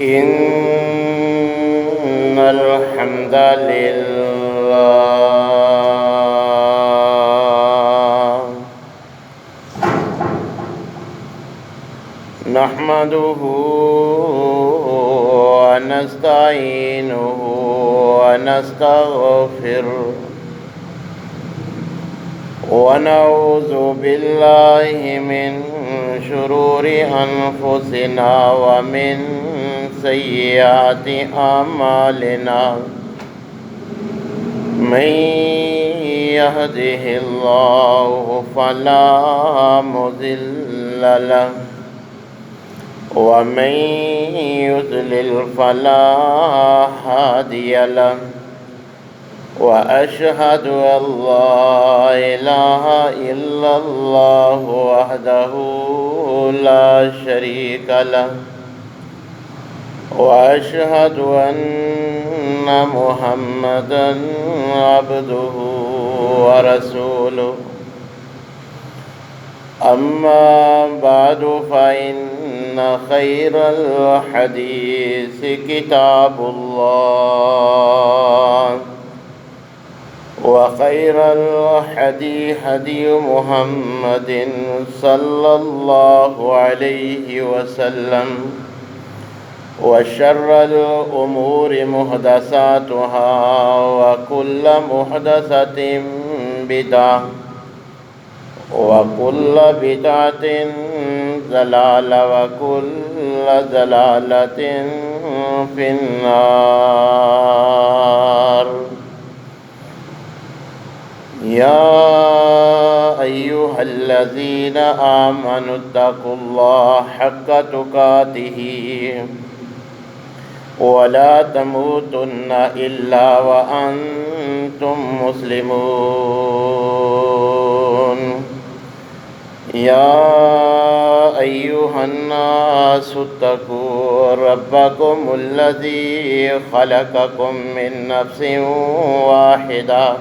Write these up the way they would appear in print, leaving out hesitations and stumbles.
إن الحمد لله نحمده ونستعينه ونستغفره ونعوذ بالله من شرور أنفسنا ومن سيئات أعمالنا من يهده الله فلا مضل له ومن يضلل فلا هادي له وأشهد أن لا إله إلا الله وحده لا شريك له وأشهد أن محمدًا عبده ورسوله أما بعد فإن خير الحديث كتاب الله وخير الهدي هدي محمد صلى الله عليه وسلم وشر الأمور محدثاتها وكل محدثة بدعة وكل بدعة ضلالة وكل ضلالة في النار. يا أيها الذين آمنوا اتقوا الله حق تقاته ولا تموتن إلا وأنتم مسلمون. يا أيها الناس اتقوا ربكم الذي خلقكم من نفس واحدة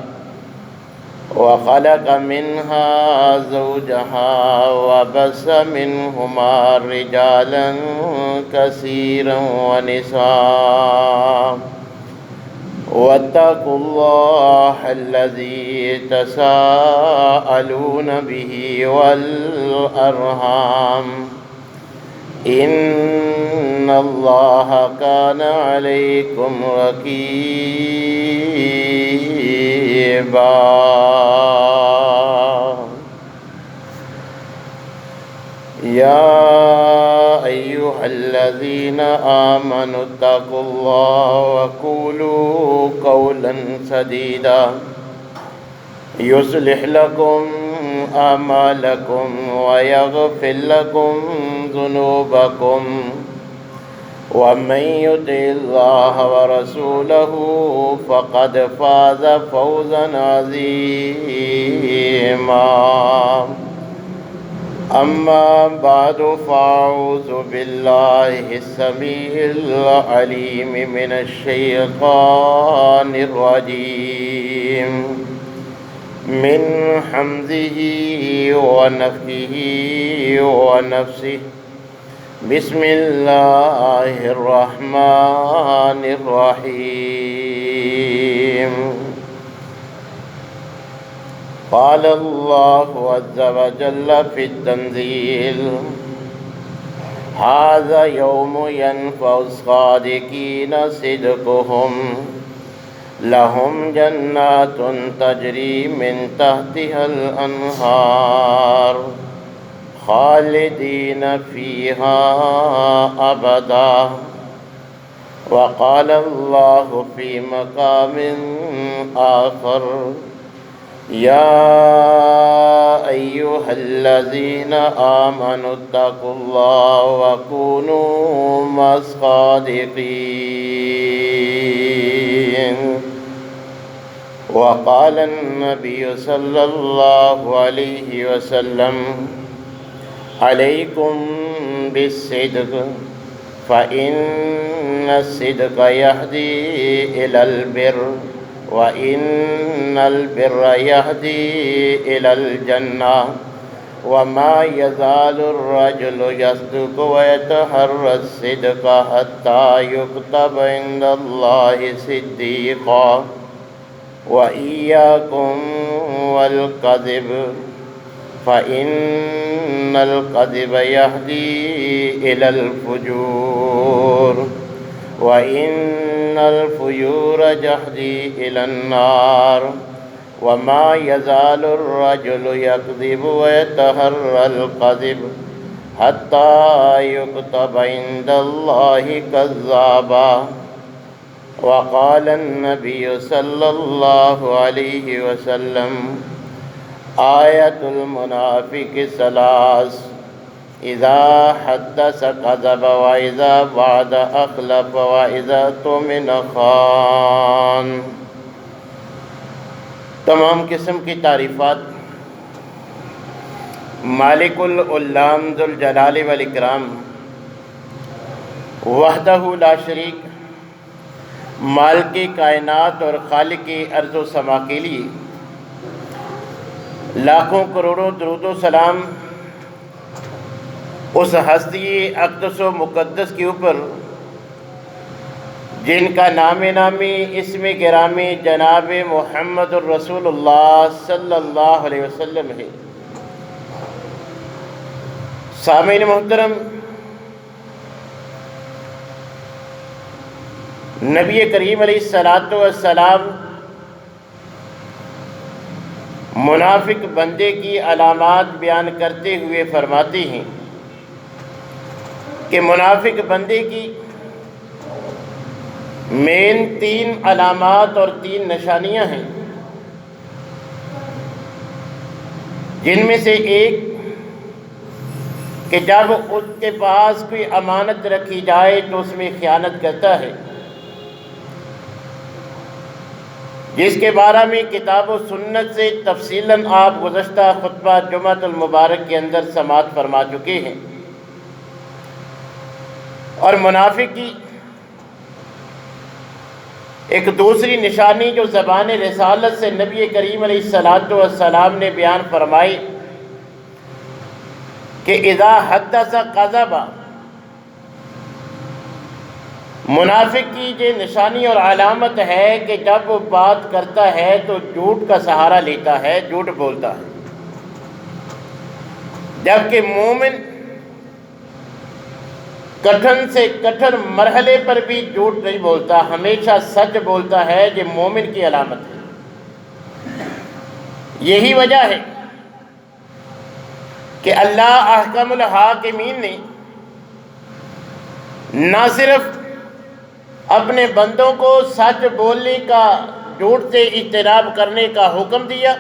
وخلق منها زوجها وبث منهما رجالا كثيرا ونساء واتقوا الله الذي تساءلون به والأرحام إن الله كان عليكم رقيبا. يا أيها الذين آمنوا اتقوا الله وقولوا قولا سديدا يصلح لكم أعمالكم ويغفر لكم ذنوبكم ومن يطع الله ورسوله فقد فاز فوزا عظيما. أما بعد فأعوذ بالله السميع العليم من الشيطان الرجيم من حمزه ونفخه ونفسه. بسم الله الرحمن الرحيم. قال الله عز وجل في التنزيل: هذا يوم ينفع الصادقين صدقهم لهم جنات تجري من تحتها الأنهار خالدين فيها أبدا. وقال الله في مقام آخر: يا أيها الذين آمنوا اتقوا الله وكونوا مع الصادقين. وقال النبي صلى الله عليه وسلم: عليكم بالصدق فإن الصدق يهدي إلى البر وإن البر يهدي إلى الجنة وما يزال الرجل يصدق ويتحرى الصدق حتى يكتب عند الله صديقا وإياكم والكذب فإن الكذب يهدي إلى الفجور وإن الفجور يهدي إلى النار وما يزال الرجل يكذب ويتحرى الكذب حتى يكتب عند الله كذابا وقال النبي صلى الله عليه وسلم آية المنافق ثلاث إذا حدث كذب وإذا وعد أخلف وإذا اؤتمن خان۔ تمام قسم کی تعریفات مالک العلام ذوالجلال والاکرام وحدہ لا شریک مالک کائنات اور خالق ارض و سما کے لیے لاکھوں کروڑوں درود و سلام اس ہستی اقدس و مقدس کے اوپر جن کا نام نامی اسم گرامی جناب محمد الرسول اللہ صلی اللہ علیہ وسلم ہے۔ سامعین محترم، نبی کریم علیہ السلام منافق بندے کی علامات بیان کرتے ہوئے فرماتے ہیں کہ منافق بندے کی مین 3 علامات اور 3 نشانیاں ہیں، جن میں سے ایک کہ جب اس کے پاس کوئی امانت رکھی جائے تو اس میں خیانت کرتا ہے، جس کے بارے میں کتاب و سنت سے تفصیلاً آپ گزشتہ خطبہ جمعۃ المبارک کے اندر سماعت فرما چکے ہیں۔ اور منافق کی ایک دوسری نشانی جو زبان رسالت سے نبی کریم علیہ السلام نے بیان فرمائی کہ اذا حدث کذب، منافق کی یہ نشانی اور علامت ہے کہ جب وہ بات کرتا ہے تو جھوٹ کا سہارا لیتا ہے، جھوٹ بولتا ہے، جبکہ مومن کٹھن سے کٹھن مرحلے پر بھی جھوٹ نہیں بولتا، ہمیشہ سچ بولتا ہے۔ یہ مومن کی علامت ہے۔ یہی وجہ ہے کہ اللہ احکم الحاکمین نے نہ صرف اپنے بندوں کو سچ بولنے کا، جھوٹ سے اجتناب کرنے کا حکم دیا،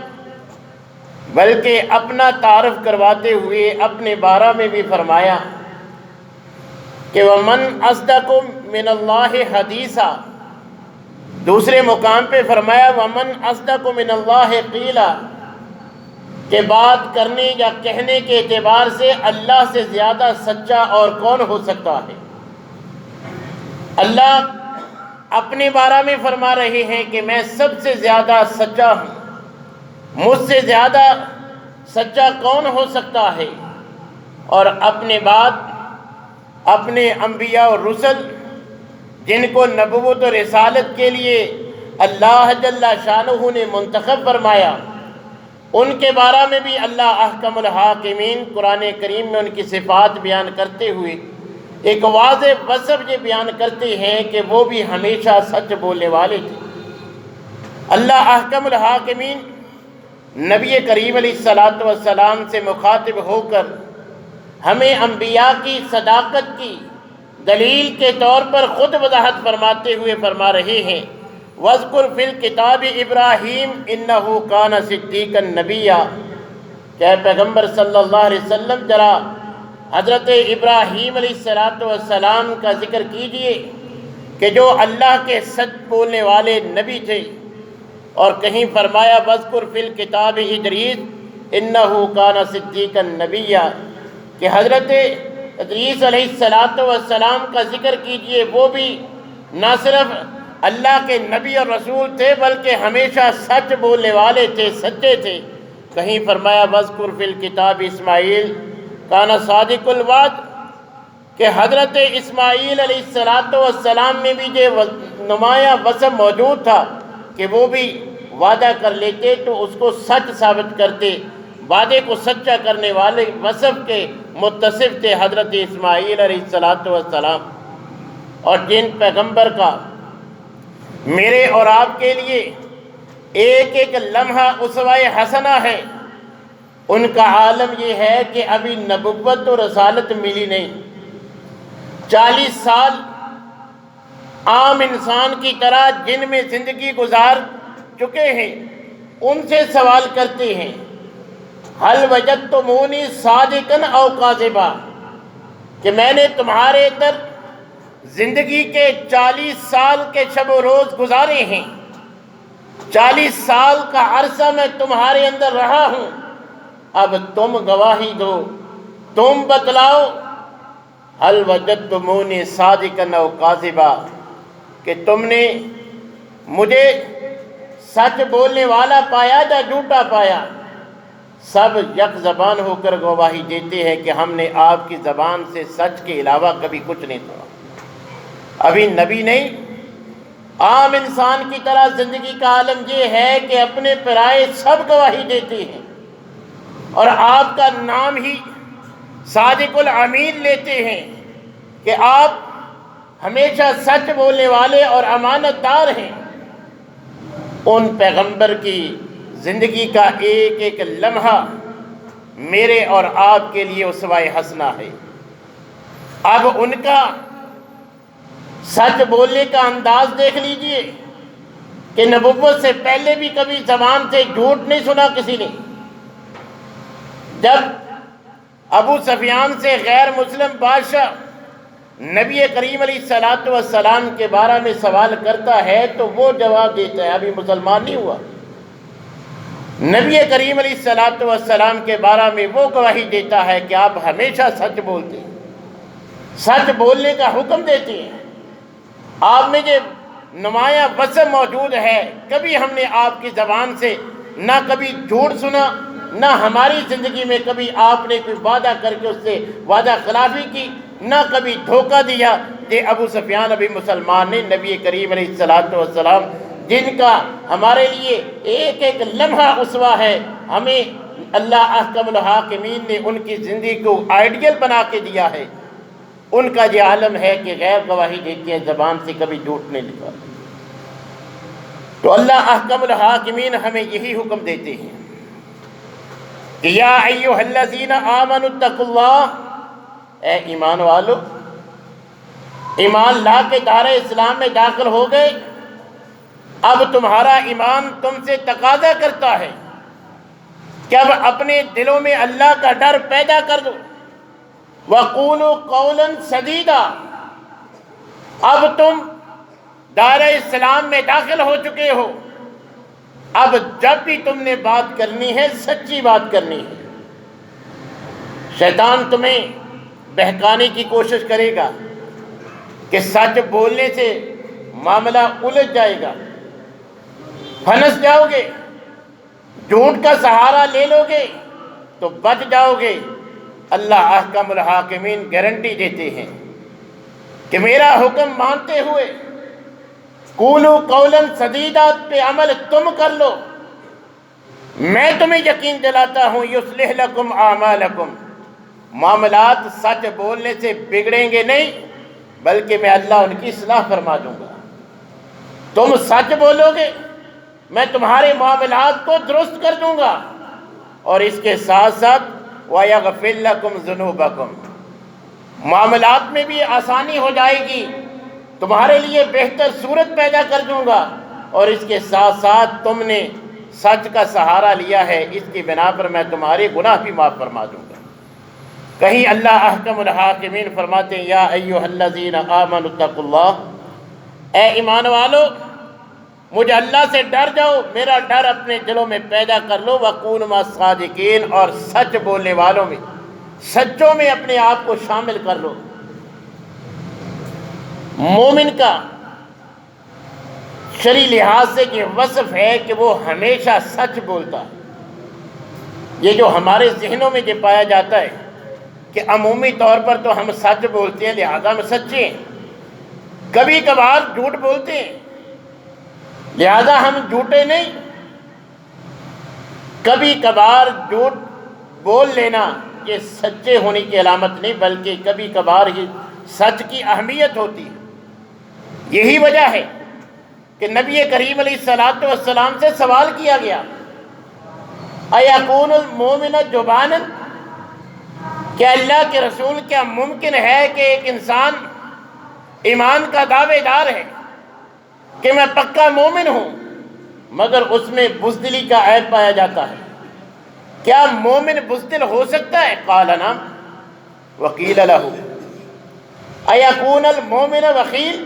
بلکہ اپنا تعارف کرواتے ہوئے اپنے بارے میں بھی فرمایا کہ وَمَنْ أَصْدَقُ مِنَ اللَّهِ حَدِيثًا، دوسرے مقام پہ فرمایا وَمَنْ أَصْدَقُ مِنَ اللَّهِ قِيلًا، کہ بات کرنے یا کہنے کے اعتبار سے اللہ سے زیادہ سچا اور کون ہو سکتا ہے۔ اللہ اپنے بارے میں فرما رہے ہیں کہ میں سب سے زیادہ سچا ہوں، مجھ سے زیادہ سچا کون ہو سکتا ہے، اور اپنے بعد اپنے انبیاء اور رسل جن کو نبوت و رسالت کے لیے اللہ جل شانہ نے منتخب فرمایا، ان کے بارے میں بھی اللہ احکم الحاکمین قرآن کریم میں ان کی صفات بیان کرتے ہوئے ایک واضح وصف یہ بیان کرتے ہیں کہ وہ بھی ہمیشہ سچ بولنے والے تھے۔ اللہ احکم الحاکمین نبی کریم علیہ السلام سے مخاطب ہو کر ہمیں انبیاء کی صداقت کی دلیل کے طور پر خود وضاحت فرماتے ہوئے فرما رہے ہیں وَاذْكُرْ فِي الْكِتَابِ إِبْرَاهِيمَ إِنَّهُ كَانَ صِدِّيقًا نَبِيًّا، کہ پیغمبر صلی اللہ علیہ وسلم ذرا حضرت ابراہیم علیہ السلام کا ذکر کیجئے کہ جو اللہ کے سچ بولنے والے نبی تھے، اور کہیں فرمایا وَاذْكُرْ فِي الْكِتَابِ إِدْرِيسَ إِنَّهُ كَانَ صِدِّيقًا نَبِيًّا، کہ حضرت ادریس علیہ السلام کا ذکر کیجئے، وہ بھی نہ صرف اللہ کے نبی اور رسول تھے بلکہ ہمیشہ سچ بولنے والے تھے، سچے تھے۔ کہیں فرمایا وذکر فی الکتاب اسماعیل کان صادق الوعد، کہ حضرت اسماعیل علیہ السلام میں بھی یہ نمایاں وصف موجود تھا کہ وہ بھی وعدہ کر لیتے تو اس کو سچ ثابت کرتے، وعدے کو سچا کرنے والے وصف کے متصف تھے حضرت اسماعیل علیہ السلام۔ اور جن پیغمبر کا میرے اور آپ کے لیے ایک ایک لمحہ اسوہ حسنہ ہے، ان کا عالم یہ ہے کہ ابھی نبوت و رسالت ملی نہیں، 40 سال عام انسان کی طرح جن میں زندگی گزار چکے ہیں، ان سے سوال کرتے ہیں حل وجدتمونی صادقا او کاذبا، کہ میں نے تمہارے اندر زندگی کے 40 سال کے شب و روز گزارے ہیں، 40 سال کا عرصہ میں تمہارے اندر رہا ہوں، اب تم گواہی دو، تم بتلاؤ حل وجدتمونی صادقا او کاذبا، کہ تم نے مجھے سچ بولنے والا پایا یا جھوٹا پایا۔ سب یک زبان ہو کر گواہی دیتے ہیں کہ ہم نے آپ کی زبان سے سچ کے علاوہ کبھی کچھ نہیں سنا۔ ابھی نبی نہیں، عام انسان کی طرح زندگی کا عالم یہ ہے کہ اپنے پرائے سب گواہی دیتے ہیں، اور آپ کا نام ہی صادق الامین لیتے ہیں کہ آپ ہمیشہ سچ بولنے والے اور امانت دار ہیں۔ ان پیغمبر کی زندگی کا ایک ایک لمحہ میرے اور آپ کے لیے اسوہ حسنہ ہے۔ اب ان کا سچ بولنے کا انداز دیکھ لیجئے کہ نبوت سے پہلے بھی کبھی زبان سے جھوٹ نہیں سنا کسی نے۔ جب ابو سفیان سے غیر مسلم بادشاہ نبی کریم علیہ السلام کے بارے میں سوال کرتا ہے تو وہ جواب دیتا ہے، ابھی مسلمان نہیں ہوا، نبی کریم علیہ السلام کے بارے میں وہ گواہی دیتا ہے کہ آپ ہمیشہ سچ بولتے ہیں، سچ بولنے کا حکم دیتے ہیں۔ آپ میں یہ نمایاں وصف موجود ہے، کبھی ہم نے آپ کی زبان سے نہ کبھی جھوٹ سنا، نہ ہماری زندگی میں کبھی آپ نے کوئی وعدہ کر کے اس سے وعدہ خلافی کی، نہ کبھی دھوکہ دیا۔ یہ ابو سفیان ابھی مسلمان نے، نبی کریم علیہ السلام جن کا ہمارے لیے ایک ایک لمحہ اسوہ ہے، ہمیں اللہ احکم الحاکمین نے ان کی زندگی کو آئیڈیل بنا کے دیا ہے، ان کا یہ عالم ہے کہ غیر گواہی دیتے ہیں، زبان سے کبھی جھوٹ نہیں نکالتے۔ تو اللہ احکم الحاکمین ہمیں یہی حکم دیتے ہیں کہ یا ایھا الذین آمنوا اتقوا اللہ، اے ایمان والو، ایمان لا کے دار اسلام میں داخل ہو گئے، اب تمہارا ایمان تم سے تقاضا کرتا ہے کہ اب اپنے دلوں میں اللہ کا ڈر پیدا کر دو۔ وَقُولُوا قَوْلًا سَدِيدًا، اب تم دار اسلام میں داخل ہو چکے ہو، اب جب بھی تم نے بات کرنی ہے سچی بات کرنی ہے۔ شیطان تمہیں بہکانے کی کوشش کرے گا کہ سچ بولنے سے معاملہ الجھ جائے گا، پھنس جاؤ گے، جھوٹ کا سہارا لے لو گے تو بچ جاؤ گے۔ اللہ احکم الحاکمین گارنٹی دیتے ہیں کہ میرا حکم مانتے ہوئے قولوا قولا سدیدا پہ عمل تم کر لو، میں تمہیں یقین دلاتا ہوں یصلح لکم اعمالکم، معاملات سچ بولنے سے بگڑیں گے نہیں، بلکہ میں اللہ ان کی اصلاح فرما دوں گا۔ تم سچ بولو گے، میں تمہارے معاملات کو درست کر دوں گا، اور اس کے ساتھ ساتھ وَيَغْفِرْ لَكُمْ ذُنُوبَكُمْ، معاملات میں بھی آسانی ہو جائے گی، تمہارے لیے بہتر صورت پیدا کر دوں گا، اور اس کے ساتھ ساتھ تم نے سچ کا سہارا لیا ہے، اس کی بنا پر میں تمہارے گناہ بھی معاف فرما دوں گا۔ کہیں اللہ احکم الحاکمین فرماتے ہیں یا ایھا الذین آمنوا اتقوا اللہ، اے ایمان والو مجھے اللہ سے ڈر جاؤ، میرا ڈر اپنے دلوں میں پیدا کر لو، وَكُونُوا مَعَ الصَّادِقِينَ، اور سچ بولنے والوں میں، سچوں میں اپنے آپ کو شامل کر لو۔ مومن کا شرعی لحاظ سے یہ وصف ہے کہ وہ ہمیشہ سچ بولتا ہے، یہ جو ہمارے ذہنوں میں یہ پایا جاتا ہے کہ عمومی طور پر تو ہم سچ بولتے ہیں لہذا ہم سچے ہیں، کبھی کبھار جھوٹ بولتے ہیں لہذا ہم جھوٹے نہیں۔ کبھی کبھار جھوٹ بول لینا یہ سچے ہونے کی علامت نہیں، بلکہ کبھی کبھار ہی سچ کی اہمیت ہوتی ہے۔ یہی وجہ ہے کہ نبی کریم علیہ الصلوۃ والسلام سے سوال کیا گیا، اَیَکُونُ الْمُؤْمِنُ جُبَانًا، کیا اللہ کے رسول کیا ممکن ہے کہ ایک انسان ایمان کا دعوے دار ہے کہ میں پکا مومن ہوں مگر اس میں بزدلی کا عیب پایا جاتا ہے، کیا مومن بزدل ہو سکتا ہے؟ قال نعم وقیل لہ اَیَکُونُ الْمُؤْمِنُ بخیل،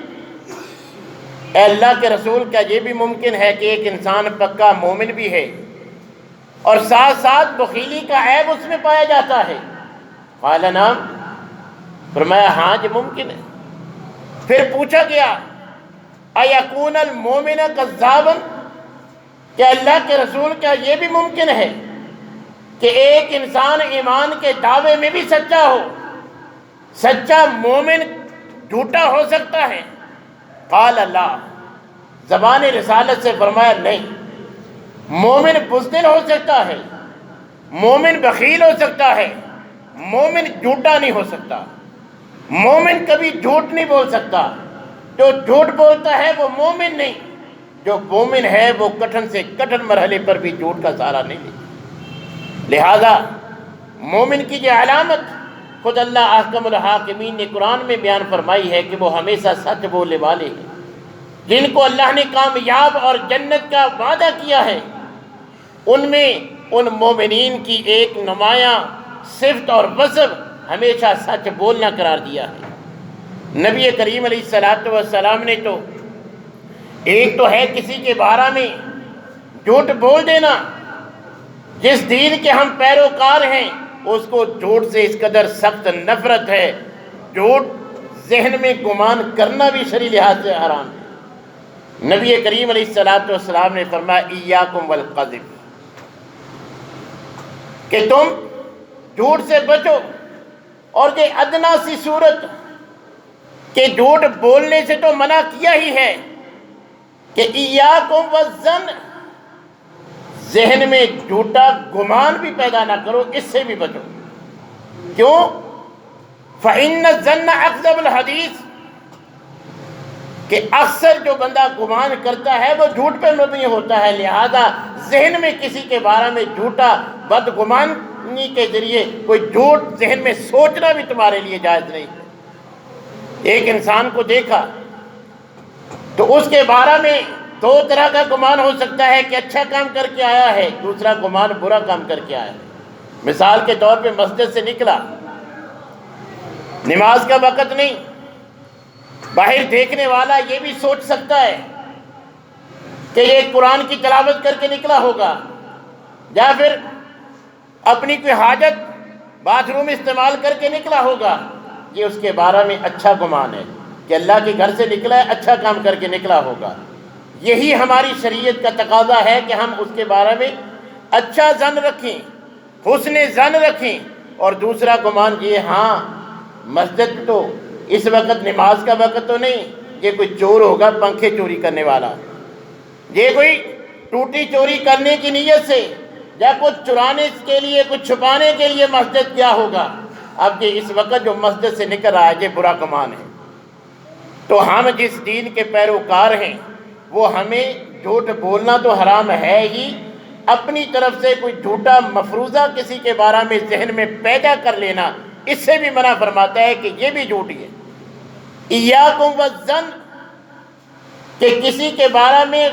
اے اللہ کے رسول کیا یہ بھی ممکن ہے کہ ایک انسان پکا مومن بھی ہے اور ساتھ ساتھ بخیلی کا عیب اس میں پایا جاتا ہے؟ قال نعم، فرمایا ہاں یہ ممکن ہے۔ پھر پوچھا گیا اَیَکُونُ الْمُؤْمِنُ کَذَّابًا، کہ اللہ کے رسول کیا یہ بھی ممکن ہے کہ ایک انسان ایمان کے دعوے میں بھی سچا ہو، سچا مومن جھوٹا ہو سکتا ہے؟ قال لا، زبان رسالت سے فرمایا نہیں، مومن بزدل ہو سکتا ہے، مومن بخیل ہو سکتا ہے، مومن جھوٹا نہیں ہو سکتا، مومن کبھی جھوٹ نہیں بول سکتا، جو جھوٹ بولتا ہے وہ مومن نہیں، جو مومن ہے وہ کٹھن سے کٹھن مرحلے پر بھی جھوٹ کا سہارا نہیں لیتا۔ لہذا مومن کی یہ علامت خود اللہ احکم الحاکمین نے قرآن میں بیان فرمائی ہے کہ وہ ہمیشہ سچ بولنے والے ہیں، جن کو اللہ نے کامیاب اور جنت کا وعدہ کیا ہے، ان میں ان مومنین کی ایک نمایاں صفت اور وصف ہمیشہ سچ بولنا قرار دیا ہے۔ نبی کریم علیہ الصلوۃ والسلام نے تو ایک تو ہے کسی کے بارے میں جھوٹ بول دینا، جس دین کے ہم پیروکار ہیں اس کو جھوٹ سے اس قدر سخت نفرت ہے، جھوٹ ذہن میں گمان کرنا بھی شرعی لحاظ سے حرام ہے۔ نبی کریم علیہ الصلوۃ والسلام نے فرمایا ایاکم والکذب، کہ تم جھوٹ سے بچو، اور یہ ادنا سی صورت کہ جھوٹ بولنے سے تو منع کیا ہی ہے کہ ایاکم والظن، ذہن میں جھوٹا گمان بھی پیدا نہ کرو، اس سے بھی بچو۔ کیوں؟ فَإِنَّ الظَّنَّ أَكْذَبُ الْحَدِيثِ، کہ اکثر جو بندہ گمان کرتا ہے وہ جھوٹ پہ مبنی ہوتا ہے، لہذا ذہن میں کسی کے بارے میں جھوٹا بدگمانی کے ذریعے کوئی جھوٹ ذہن میں سوچنا بھی تمہارے لیے جائز نہیں ہے۔ ایک انسان کو دیکھا تو اس کے بارے میں دو طرح کا گمان ہو سکتا ہے کہ اچھا کام کر کے آیا ہے، دوسرا گمان برا کام کر کے آیا ہے۔ مثال کے طور پہ مسجد سے نکلا، نماز کا وقت نہیں، باہر دیکھنے والا یہ بھی سوچ سکتا ہے کہ یہ قرآن کی تلاوت کر کے نکلا ہوگا، یا پھر اپنی کوئی حاجت باتھ روم استعمال کر کے نکلا ہوگا، یہ اس کے بارے میں اچھا گمان ہے کہ اللہ کے گھر سے نکلا ہے، اچھا کام کر کے نکلا ہوگا۔ یہی ہماری شریعت کا تقاضا ہے کہ ہم اس کے بارے میں اچھا ظن رکھیں، حسن ظن رکھیں، اور دوسرا گمان یہ ہاں مسجد تو اس وقت نماز کا وقت تو نہیں، یہ کوئی چور ہوگا پنکھے چوری کرنے والا، یہ کوئی ٹوٹی چوری کرنے کی نیت سے یا کچھ چرانے کے لیے کچھ چھپانے کے لیے مسجد کیا ہوگا، اب یہ اس وقت جو مسجد سے نکل رہا ہے یہ برا گمان ہے۔ تو ہم جس دین کے پیروکار ہیں وہ ہمیں جھوٹ بولنا تو حرام ہے ہی، اپنی طرف سے کوئی جھوٹا مفروضہ کسی کے بارے میں ذہن میں پیدا کر لینا اس سے بھی منع فرماتا ہے کہ یہ بھی جھوٹی ہے۔ ایاکم والظن، کہ کسی کے بارے میں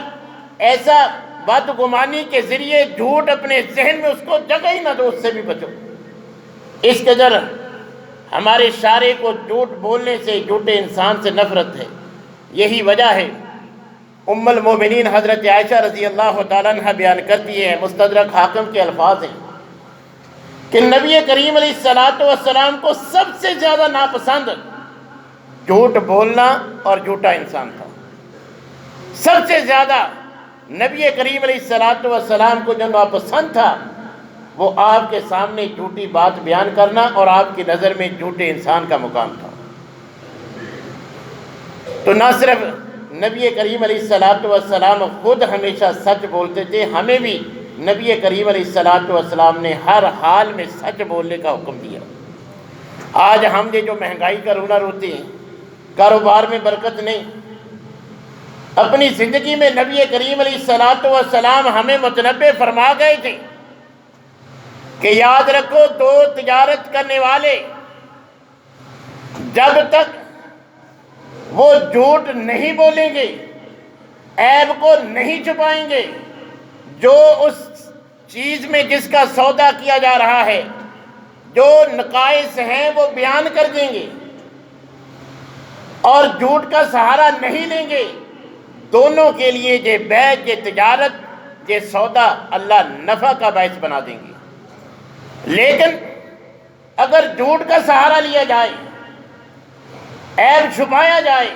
ایسا بدگمانی کے ذریعے جھوٹ اپنے ذہن میں اس کو جگہ ہی نہ دو، اس سے بھی بچو۔ اس قدر ہمارے شارع کو جھوٹ بولنے سے، جھوٹے انسان سے نفرت ہے۔ یہی وجہ ہے ام المومنین حضرت عائشہ رضی اللہ تعالیٰ عنہ بیان کرتی ہے، مستدرک حاکم کے الفاظ ہیں کہ نبی کریم علیہ الصلوۃ والسلام کو سب سے زیادہ ناپسند جھوٹ بولنا اور جھوٹا انسان تھا۔ سب سے زیادہ نبی کریم علیہ الصلوۃ والسلام کو جو ناپسند تھا وہ آپ کے سامنے جھوٹی بات بیان کرنا اور آپ کی نظر میں جھوٹے انسان کا مقام تھا۔ تو نہ صرف نبی کریم علیہ الصلوۃ والسلام خود ہمیشہ سچ بولتے تھے، ہمیں بھی نبی کریم علیہ الصلوۃ والسلام نے ہر حال میں سچ بولنے کا حکم دیا۔ آج ہم جو مہنگائی کا رونا روتے ہیں، کاروبار میں برکت نہیں، اپنی زندگی میں نبی کریم علیہ الصلوۃ والسلام ہمیں متنبہ فرما گئے تھے کہ یاد رکھو دو تجارت کرنے والے جب تک وہ جھوٹ نہیں بولیں گے، عیب کو نہیں چھپائیں گے، جو اس چیز میں جس کا سودا کیا جا رہا ہے جو نقائص ہیں وہ بیان کر دیں گے اور جھوٹ کا سہارا نہیں لیں گے، دونوں کے لیے یہ بیع، یہ تجارت، یہ سودا اللہ نفع کا باعث بنا دیں گے۔ لیکن اگر جھوٹ کا سہارا لیا جائے، عیب چھپایا جائے،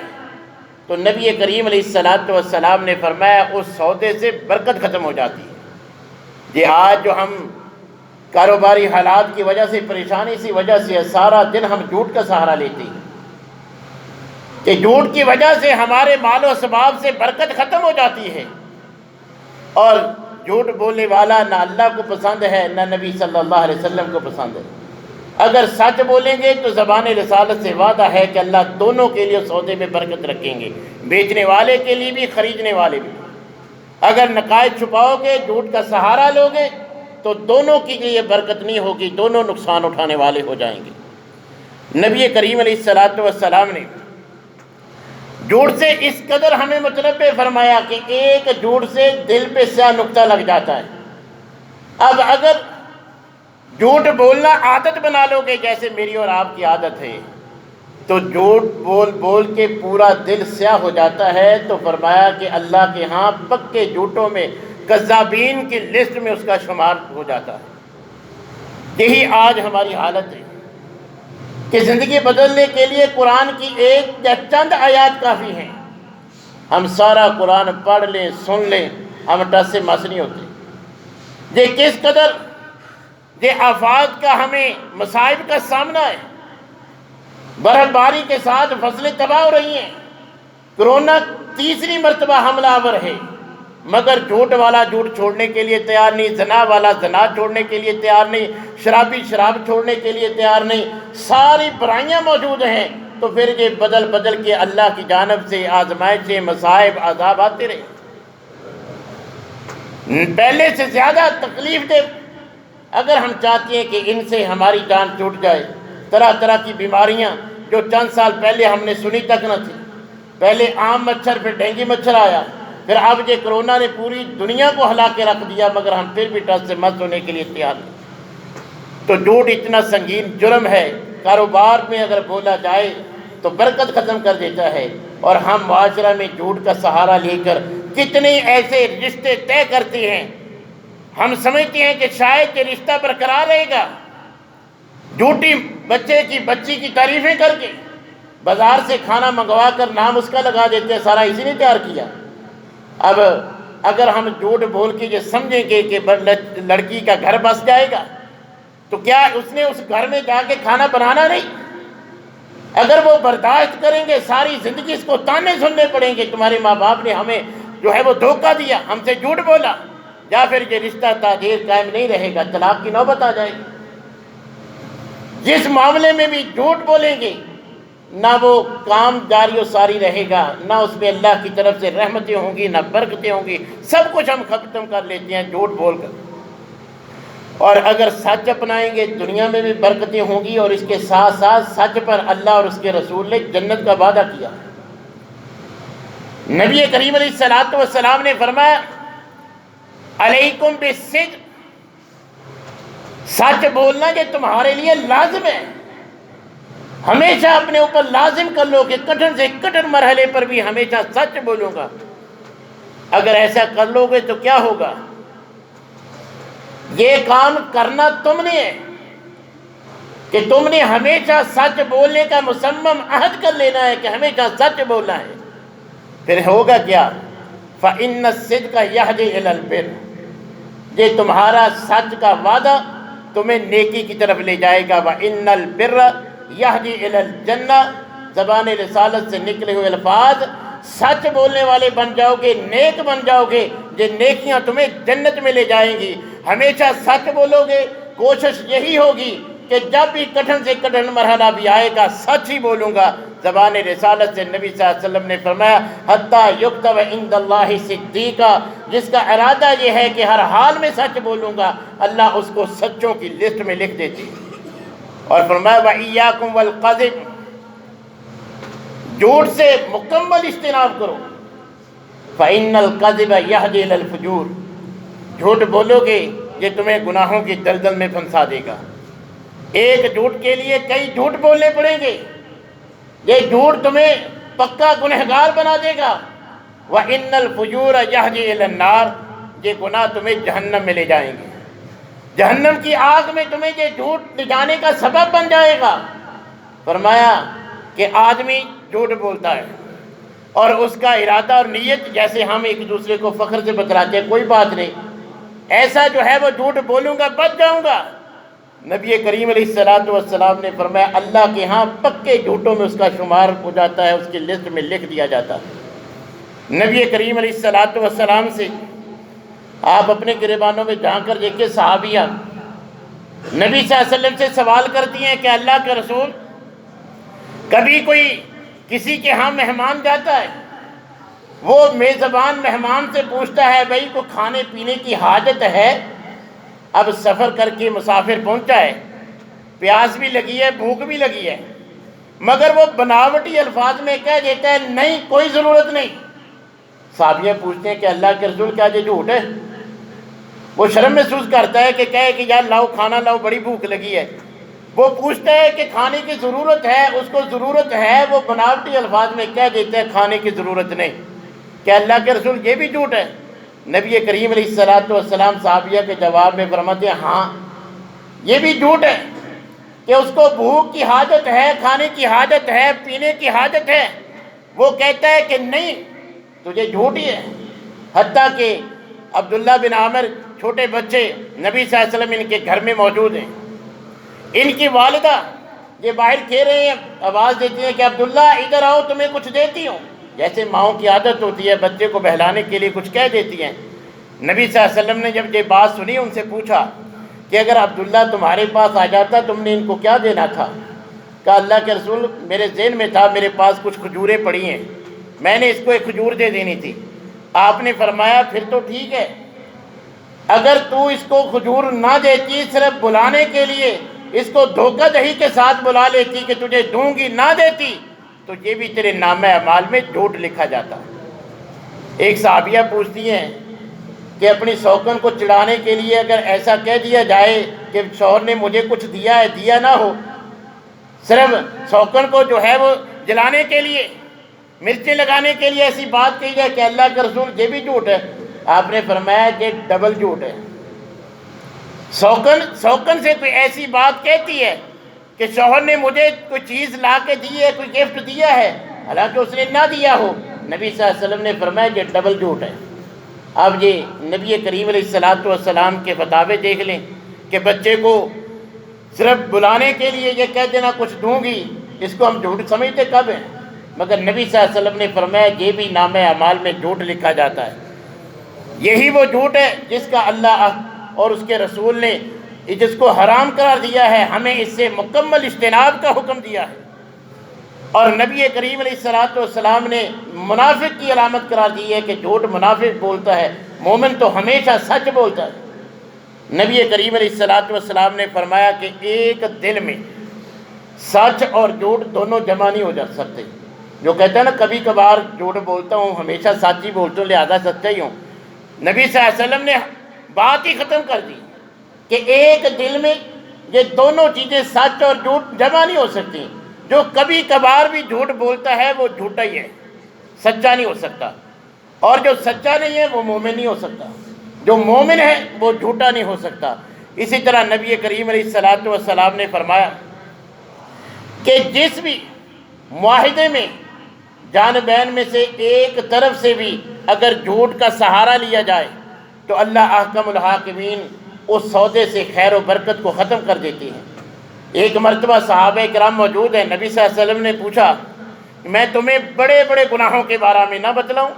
تو نبی کریم علیہ الصلوۃ والسلام نے فرمایا اس سودے سے برکت ختم ہو جاتی ہے۔ یہ آج جو ہم کاروباری حالات کی وجہ سے، پریشانی سی وجہ سے سارا دن ہم جھوٹ کا سہارا لیتے ہیں کہ جھوٹ کی وجہ سے ہمارے مال و اسباب سے برکت ختم ہو جاتی ہے، اور جھوٹ بولنے والا نہ اللہ کو پسند ہے نہ نبی صلی اللہ علیہ وسلم کو پسند ہے۔ اگر سچ بولیں گے تو زبان رسالت سے وعدہ ہے کہ اللہ دونوں کے لیے سودے میں برکت رکھیں گے، بیچنے والے کے لیے بھی، خریدنے والے بھی۔ اگر نقائص چھپاؤ گے، جھوٹ کا سہارا لو گے، تو دونوں کی لیے برکت نہیں ہوگی، دونوں نقصان اٹھانے والے ہو جائیں گے۔ نبی کریم علیہ الصلوۃ والسلام نے جھوٹ سے اس قدر ہمیں متنبہ فرمایا کہ ایک جھوٹ سے دل پہ سیاہ نقطہ لگ جاتا ہے۔ اب اگر جھوٹ بولنا عادت بنا لو گے جیسے میری اور آپ کی عادت ہے، تو جھوٹ بول بول کے پورا دل سیاہ ہو جاتا ہے، تو فرمایا کہ اللہ کے ہاں پکے جھوٹوں میں، کذابین کی لسٹ میں اس کا شمار ہو جاتا ہے۔ یہی آج ہماری حالت ہے کہ زندگی بدلنے کے لیے قرآن کی ایک یا چند آیات کافی ہیں، ہم سارا قرآن پڑھ لیں، سن لیں، ہم ٹس سے مس نہیں ہوتے۔ یہ کس قدر یہ آفات کا، ہمیں مصائب کا سامنا ہے۔ برف باری کے ساتھ فصلیں تباہ ہو رہی ہیں، کرونا تیسری مرتبہ حملہ آور ہے، مگر جھوٹ والا جھوٹ چھوڑنے کے لیے تیار نہیں، زنا والا زنا چھوڑنے کے لیے تیار نہیں، شرابی شراب چھوڑنے کے لیے تیار نہیں، ساری برائیاں موجود ہیں۔ تو پھر یہ بدل بدل کے اللہ کی جانب سے آزمائشیں، مصائب، عذاب آتے رہے، پہلے سے زیادہ تکلیف دے۔ اگر ہم چاہتے ہیں کہ ان سے ہماری جان چھوٹ جائے، طرح طرح کی بیماریاں جو چند سال پہلے ہم نے سنی تک نہ تھی، پہلے عام مچھر، پھر ڈینگی مچھر آیا، پھر اب یہ کرونا نے پوری دنیا کو ہلا کے رکھ دیا، مگر ہم پھر بھی ٹس سے مس ہونے کے لیے تیار نہیں۔ تو جھوٹ اتنا سنگین جرم ہے، کاروبار میں اگر بولا جائے تو برکت ختم کر دیتا ہے، اور ہم معاشرہ میں جھوٹ کا سہارا لے کر کتنے ایسے رشتے طے کرتے ہیں، ہم سمجھتے ہیں کہ شاید یہ رشتہ برقرار رہے گا، جھوٹی بچی کی تعریفیں کر کے بازار سے کھانا منگوا کر نام اس کا لگا دیتے ہیں، سارا اسی نے تیار کیا۔ اب اگر ہم جھوٹ بول کے یہ سمجھیں گے کہ لڑکی کا گھر بس جائے گا، تو کیا اس نے اس گھر میں جا کے کھانا بنانا نہیں؟ اگر وہ برداشت کریں گے، ساری زندگی اس کو تانے سننے پڑیں گے، تمہارے ماں باپ نے ہمیں جو ہے وہ دھوکہ دیا، ہم سے جھوٹ بولا، یا پھر یہ رشتہ تاجر قائم نہیں رہے گا، طلاق کی نوبت آ جائے گی۔ جس معاملے میں بھی جھوٹ بولیں گے، نہ وہ کام جاری و ساری رہے گا، نہ اس میں اللہ کی طرف سے رحمتیں ہوں گی، نہ برکتیں ہوں گی، سب کچھ ہم ختم کر لیتے ہیں جھوٹ بول کر۔ اور اگر سچ اپنائیں گے، دنیا میں بھی برکتیں ہوں گی، اور اس کے ساتھ ساتھ سچ پر اللہ اور اس کے رسول نے جنت کا وعدہ کیا۔ نبی کریم علیہ الصلوۃ والسلام نے فرمایا علیکم بالصدق، سچ بولنا یہ تمہارے لیے لازم ہے، ہمیشہ اپنے اوپر لازم کر لو کہ کٹھن سے کٹھن مرحلے پر بھی ہمیشہ سچ بولوں گا۔ اگر ایسا کر لو گے تو کیا ہوگا؟ یہ کام کرنا تم نے ہے کہ تم نے ہمیشہ سچ بولنے کا مصمم عہد کر لینا ہے کہ ہمیشہ سچ بولنا ہے۔ پھر ہوگا کیا؟ فَإِنَّ الصِّدْقَ يَهْدِي إِلَى الْبِرِّ، یہ تمہارا سچ کا وعدہ تمہیں نیکی کی طرف لے جائے گا۔ وَإِنَّ الْبِرَّ يَهْدِي إِلَى الْجَنَّةِ، زبان رسالت سے نکلے ہوئے الفاظ، سچ بولنے والے بن جاؤ گے، نیک بن جاؤ گے، یہ نیکیاں تمہیں جنت میں لے جائیں گی۔ ہمیشہ سچ بولو گے، کوشش یہی ہوگی کہ جب بھی کٹھن سے کٹھن مرحلہ بھی آئے گا سچ ہی بولوں گا۔ زبان رسالت سے نبی صلی اللہ علیہ وسلم نے فرمایا حتیٰ یکتب عند اللہ صدیقا، جس کا ارادہ یہ ہے کہ ہر حال میں سچ بولوں گا، اللہ اس کو سچوں کی لسٹ میں لکھ دیتی۔ اور فرمایا وَإِيَّاكُمْ وَالْقَذِبْ، جھوٹ سے مکمل اجتناب کرو۔ فَإِنَّ الْقَذِبَ يَهْدِي إِلَى الْفُجُورِ، جھوٹ بولو گے یہ تمہیں گناہوں کی دلدل میں پھنسا دے گا۔ ایک جھوٹ کے لیے کئی جھوٹ بولنے پڑیں گے، یہ جھوٹ تمہیں پکا گنہگار بنا دے گا۔ وَإِنَّ الْفُجُورَ يَهْدِي إِلَى النَّارِ، یہ گناہ تمہیں جہنم میں لے جائیں گے، جہنم کی آگ میں تمہیں یہ جھوٹ لے جانے کا سبب بن جائے گا۔ فرمایا کہ آدمی جھوٹ بولتا ہے اور اس کا ارادہ اور نیت، جیسے ہم ایک دوسرے کو فخر سے بتلاتے ہیں کوئی بات نہیں، ایسا جو ہے وہ جھوٹ بولوں گا بچ جاؤں گا۔ نبی کریم علیہ السلام نے فرمایا اللہ کے ہاں پکے جھوٹوں میں اس کا شمار ہو جاتا ہے، اس کی لسٹ میں لکھ دیا جاتا ہے۔ نبی کریم علیہ السلام سے آپ اپنے گریبانوں میں جھانک کر دیکھیں، صحابیہ نبی صلی اللہ علیہ وسلم سے سوال کرتی ہیں کہ اللہ کے رسول، کبھی کوئی کسی کے ہاں مہمان جاتا ہے، وہ میزبان مہمان سے پوچھتا ہے بھائی کو کھانے پینے کی حاجت ہے، اب سفر کر کے مسافر پہنچا ہے، پیاس بھی لگی ہے بھوک بھی لگی ہے، مگر وہ بناوٹی الفاظ میں کہہ دیتا ہے نہیں کوئی ضرورت نہیں۔ صحابیہ پوچھتے ہیں کہ اللہ کے رسول کیا یہ جھوٹ ہے؟ وہ شرم محسوس کرتا ہے کہ کہے کہ یار لاؤ کھانا لاؤ بڑی بھوک لگی ہے، وہ پوچھتا ہے کہ کھانے کی ضرورت ہے، اس کو ضرورت ہے، وہ بناوٹی الفاظ میں کہہ دیتا ہے کھانے کی ضرورت نہیں۔ کہ اللہ کے رسول یہ بھی جھوٹ ہے؟ نبی کریم علیہ السلام صحابیہ کے جواب میں فرماتے ہیں ہاں یہ بھی جھوٹ ہے کہ اس کو بھوک کی حاجت ہے، کھانے کی حاجت ہے، پینے کی حاجت ہے، وہ کہتا ہے کہ نہیں تجھے جھوٹ ہی ہے۔ حتیٰ کہ عبداللہ بن عامر چھوٹے بچے نبی صلی اللہ علیہ وسلم ان کے گھر میں موجود ہیں، ان کی والدہ یہ باہر کھیل رہے ہیں، آواز دیتی ہیں کہ عبداللہ ادھر آؤ تمہیں کچھ دیتی ہوں، جیسے ماؤں کی عادت ہوتی ہے بچے کو بہلانے کے لیے کچھ کہہ دیتی ہیں۔ نبی صلی اللہ علیہ وسلم نے جب یہ بات سنی ان سے پوچھا کہ اگر عبداللہ تمہارے پاس آ جاتا تم نے ان کو کیا دینا تھا؟ کہا اللہ کے رسول میرے ذہن میں تھا میرے پاس کچھ کھجوریں پڑی ہیں، میں نے اس کو ایک کھجور دے دینی تھی۔ آپ نے فرمایا پھر تو ٹھیک ہے، اگر تو اس کو کھجور نہ دیتی صرف بلانے کے لیے اس کو دھوکہ دہی کے ساتھ بلا لیتی کہ تجھے دوں گی نہ دیتی تو یہ بھی تیرے نامہ اعمال میں جھوٹ لکھا جاتا۔ ایک صحابیہ پوچھتی ہیں کہ اپنی شوکن کو چڑھانے کے لیے اگر ایسا کہہ دیا جائے کہ شوہر نے مجھے کچھ دیا ہے دیا نہ ہو، صرف شوکن کو جو ہے وہ جلانے کے لیے مرچیں لگانے کے لیے ایسی بات کہی جائے کہ اللہ کے رسول یہ بھی جھوٹ ہے؟ آپ نے فرمایا کہ ڈبل جھوٹ ہے۔ شوکن سے کوئی ایسی بات کہتی ہے کہ شوہر نے مجھے کوئی چیز لا کے دی ہے، کوئی گفٹ دیا ہے، حالانکہ اس نے نہ دیا ہو، نبی صلی اللہ علیہ وسلم نے فرمایا کہ ڈبل جھوٹ ہے۔ اب یہ نبی کریم علیہ السلام کے فتاوے دیکھ لیں کہ بچے کو صرف بلانے کے لیے یہ کہہ دینا کچھ دوں گی، اس کو ہم جھوٹ سمجھتے کب ہیں؟ مگر نبی صلی اللہ علیہ وسلم نے فرمایا یہ بھی نامہ اعمال میں جھوٹ لکھا جاتا ہے۔ یہی وہ جھوٹ ہے جس کا اللہ اور اس کے رسول نے جس کو حرام قرار دیا ہے، ہمیں اس سے مکمل اجتناب کا حکم دیا ہے۔ اور نبی کریم علیہ السلام نے منافق کی علامت قرار دی ہے کہ جھوٹ منافق بولتا ہے، مومن تو ہمیشہ سچ بولتا ہے۔ نبی کریم علیہ السلام نے فرمایا کہ ایک دل میں سچ اور جھوٹ دونوں جمع نہیں ہو جا سکتے۔ جو کہتا ہے نا کبھی کبھار جھوٹ بولتا ہوں ہمیشہ سچ ہی بولتا ہوں لہذا سچا ہی ہوں، نبی صلی اللہ علیہ وسلم نے بات ہی ختم کر دی کہ ایک دل میں یہ دونوں چیزیں سچ اور جھوٹ جمع نہیں ہو سکتی۔ جو کبھی کبھار بھی جھوٹ بولتا ہے وہ جھوٹا ہی ہے، سچا نہیں ہو سکتا، اور جو سچا نہیں ہے وہ مومن نہیں ہو سکتا، جو مومن ہے وہ جھوٹا نہیں ہو سکتا۔ اسی طرح نبی کریم علیہ السلام نے فرمایا کہ جس بھی معاہدے میں جانبین میں سے ایک طرف سے بھی اگر جھوٹ کا سہارا لیا جائے تو اللہ احکم الحاکمین اس سودے سے خیر و برکت کو ختم کر دیتی ہیں۔ ایک مرتبہ صحابہ کرام موجود ہیں، نبی صلی اللہ علیہ وسلم نے پوچھا میں تمہیں بڑے بڑے گناہوں کے بارے میں نہ بتلاؤں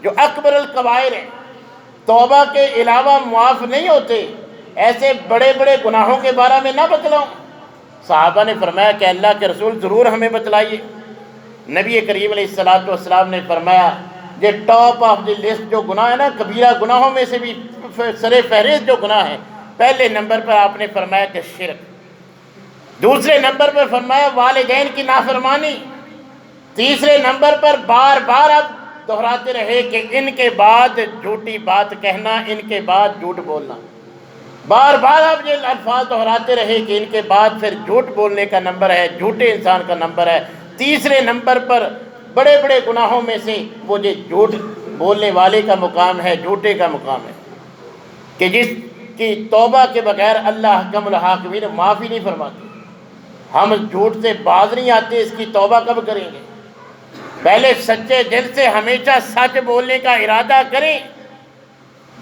جو اکبر الکبائر ہیں، توبہ کے علاوہ معاف نہیں ہوتے، ایسے بڑے بڑے گناہوں کے بارے میں نہ بتلاؤں؟ صحابہ نے فرمایا کہ اللہ کے رسول ضرور ہمیں بتلائیے۔ نبی کریم علیہ السلام نے فرمایا یہ ٹاپ آف دی لسٹ جو گناہ ہے نا، کبیرہ گناہوں میں سے بھی سر فہرست جو گناہ ہے، پہلے نمبر پر آپ نے فرمایا کہ شرک، دوسرے نمبر پر فرمایا والدین کی نافرمانی، تیسرے نمبر پر بار بار آپ دہراتے رہے کہ ان کے بعد جھوٹی بات کہنا، ان کے بعد جھوٹ بولنا، بار بار آپ یہ الفاظ دہراتے رہے کہ ان کے بعد پھر جھوٹ بولنے کا نمبر ہے، جھوٹے انسان کا نمبر ہے، تیسرے نمبر پر بڑے بڑے گناہوں میں سے وہ جو جھوٹ بولنے والے کا مقام ہے، جھوٹے کا مقام ہے، کہ جس کی توبہ کے بغیر اللہ احکم الحاکمین معافی نہیں فرماتے۔ ہم جھوٹ سے باز نہیں آتے، اس کی توبہ کب کریں گے؟ پہلے سچے دل سے ہمیشہ سچ بولنے کا ارادہ کریں،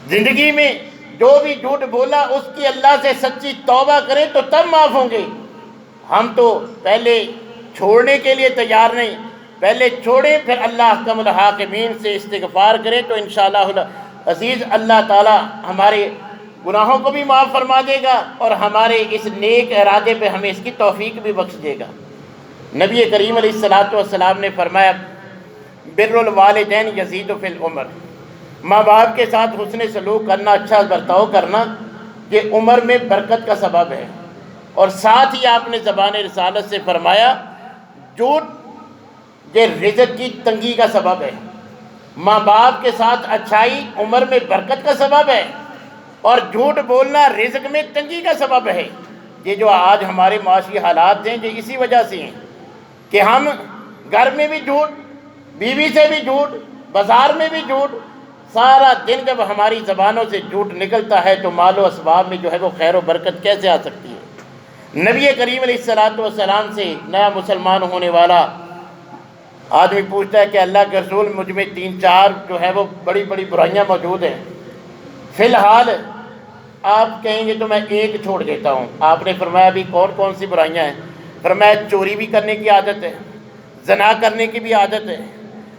زندگی میں جو بھی جھوٹ بولا اس کی اللہ سے سچی توبہ کریں تو تب معاف ہوں گے۔ ہم تو پہلے چھوڑنے کے لیے تیار نہیں، پہلے چھوڑیں پھر اللہ احکم الحاکمین سے استغفار کریں تو انشاءاللہ عزیز اللہ تعالی ہمارے گناہوں کو بھی معاف فرما دے گا اور ہمارے اس نیک ارادے پہ ہمیں اس کی توفیق بھی بخش دے گا۔ نبی کریم علیہ السلام نے فرمایا بر الوالدین یزید فی العمر، ماں باپ کے ساتھ حسن سلوک کرنا، اچھا برتاؤ کرنا، یہ عمر میں برکت کا سبب ہے۔ اور ساتھ ہی آپ نے زبان رسالت سے فرمایا جھوٹ یہ رزق کی تنگی کا سبب ہے۔ ماں باپ کے ساتھ اچھائی عمر میں برکت کا سبب ہے اور جھوٹ بولنا رزق میں تنگی کا سبب ہے۔ یہ جو آج ہمارے معاشی حالات ہیں یہ اسی وجہ سے ہیں کہ ہم گھر میں بھی جھوٹ، بیوی سے بھی جھوٹ، بازار میں بھی جھوٹ، سارا دن جب ہماری زبانوں سے جھوٹ نکلتا ہے تو مال و اسباب میں جو ہے وہ خیر و برکت کیسے آ سکتی ہے؟ نبی کریم علیہ السلام سے نیا مسلمان ہونے والا آدمی پوچھتا ہے کہ اللہ کے رسول مجھ میں 3-4 جو ہے وہ بڑی بڑی برائیاں موجود ہیں، فی الحال آپ کہیں گے تو میں ایک چھوڑ دیتا ہوں۔ آپ نے فرمایا ابھی کون کون سی برائیاں ہیں؟ فرمایا چوری بھی کرنے کی عادت ہے، زنا کرنے کی بھی عادت ہے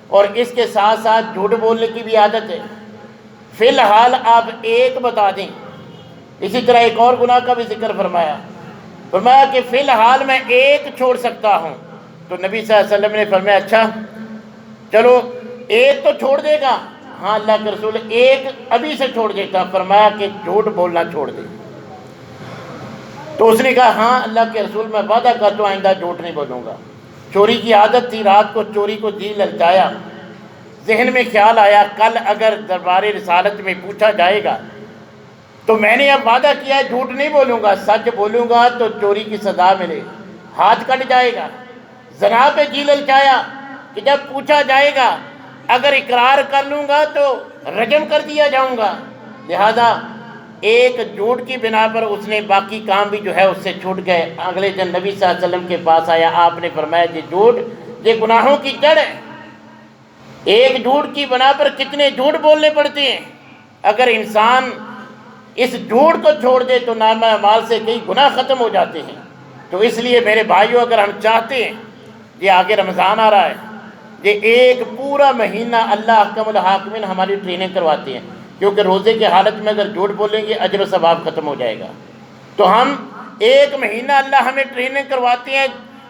اور اس کے ساتھ ساتھ جھوٹ بولنے کی بھی عادت ہے، فی الحال آپ ایک بتا دیں۔ اسی طرح ایک اور گناہ کا بھی ذکر فرمایا کہ فی الحال میں ایک چھوڑ سکتا ہوں۔ تو نبی صلی اللہ علیہ وسلم نے فرمایا اچھا چلو ایک تو چھوڑ دے گا؟ ہاں اللہ کے رسول ایک ابھی سے چھوڑ دیتا۔ فرمایا کہ جھوٹ بولنا چھوڑ دے۔ تو اس نے کہا ہاں اللہ کے رسول میں وعدہ کرتا ہوں آئندہ جھوٹ نہیں بولوں گا۔ چوری کی عادت تھی، رات کو چوری کو جی للچایا، ذہن میں خیال آیا کل اگر دربار رسالت میں پوچھا جائے گا تو میں نے اب وعدہ کیا ہے جھوٹ نہیں بولوں گا، سچ بولوں گا تو چوری کی سزا ملے، ہاتھ کٹ جائے گا۔ زنا پہ جی للچایا کہ جب پوچھا جائے گا اگر اقرار کر لوں گا تو رجم کر دیا جاؤں گا، لہذا ایک جھوٹ کی بنا پر اس نے باقی کام بھی جو ہے اس سے چھوٹ گئے۔ اگلے دن نبی صلی اللہ علیہ وسلم کے پاس آیا، آپ نے فرمایا کہ جھوٹ یہ گناہوں کی جڑ ہے، ایک جھوٹ کی بنا پر کتنے جھوٹ بولنے پڑتے ہیں۔ اگر انسان اس جھوٹ کو چھوڑ دے تو نامہ اعمال سے کئی گناہ ختم ہو جاتے ہیں۔ تو اس لیے میرے بھائیوں اگر ہم چاہتے ہیں، یہ آگے رمضان آ رہا ہے، یہ ایک پورا مہینہ اللہ احکم الحاکمین ہماری ٹریننگ کرواتے ہیں، کیونکہ روزے کے حالت میں اگر جھوٹ بولیں گے اجر و ثواب ختم ہو جائے گا۔ تو ہم ایک مہینہ اللہ ہمیں ٹریننگ کرواتے ہیں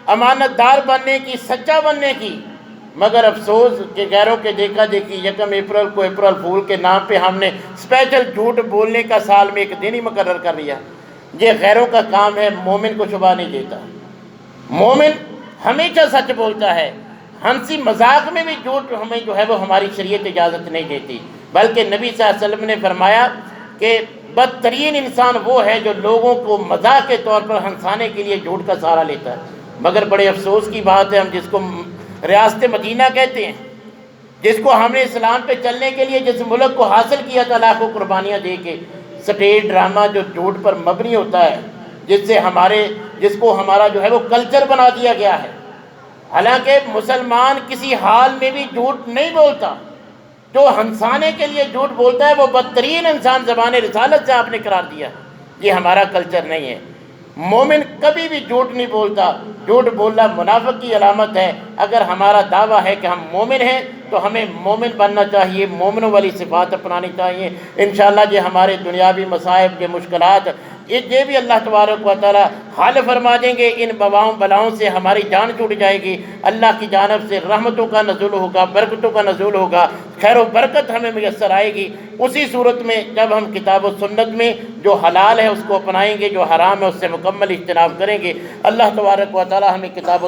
امانت دار بننے کی، سچا بننے کی، مگر افسوس کہ غیروں کے دیکھا دیکھی 1 اپریل کو اپریل فول کے نام پہ ہم نے اسپیشل جھوٹ بولنے کا سال میں ایک دن ہی مقرر کر لیا۔ یہ غیروں کا کام ہے، مومن کو شبہ نہیں دیتا۔ مومن ہمیشہ سچ بولتا ہے، ہنسی مذاق میں بھی جھوٹ ہمیں جو ہے وہ ہماری شریعت اجازت نہیں دیتی، بلکہ نبی صلی اللہ علیہ وسلم نے فرمایا کہ بدترین انسان وہ ہے جو لوگوں کو مذاق کے طور پر ہنسانے کے لیے جھوٹ کا سہارا لیتا ہے۔ مگر بڑے افسوس کی بات ہے، ہم جس کو ریاست مدینہ کہتے ہیں، جس کو ہم نے اسلام پہ چلنے کے لیے جس ملک کو حاصل کیا تھا لاکھوں قربانیاں دے کے، سٹیج ڈرامہ جو جھوٹ پر مبنی ہوتا ہے، جس کو ہمارا جو ہے وہ کلچر بنا دیا گیا ہے۔ حالانکہ مسلمان کسی حال میں بھی جھوٹ نہیں بولتا، جو ہنسانے کے لیے جھوٹ بولتا ہے وہ بدترین انسان زبان رسالت سے آپ نے قرار دیا. یہ ہمارا کلچر نہیں ہے. مومن کبھی بھی جھوٹ نہیں بولتا. جھوٹ بولنا منافق کی علامت ہے. اگر ہمارا دعویٰ ہے کہ ہم مومن ہیں تو ہمیں مومن بننا چاہیے، مومنوں والی صفات اپنانی چاہیے. انشاءاللہ یہ ہمارے دنیاوی مصائب کے مشکلات یہ بھی اللہ تبارک و تعالی حل فرما دیں گے. ان بلاؤں سے ہماری جان چھوٹ جائے گی. اللہ کی جانب سے رحمتوں کا نزول ہوگا، برکتوں کا نزول ہوگا، خیر و برکت ہمیں میسر آئے گی. اسی صورت میں جب ہم کتاب و سنت میں جو حلال ہے اس کو اپنائیں گے، جو حرام ہے اس سے مکمل اجتناب کریں گے. اللہ تبارک و تعالی ہمیں کتاب و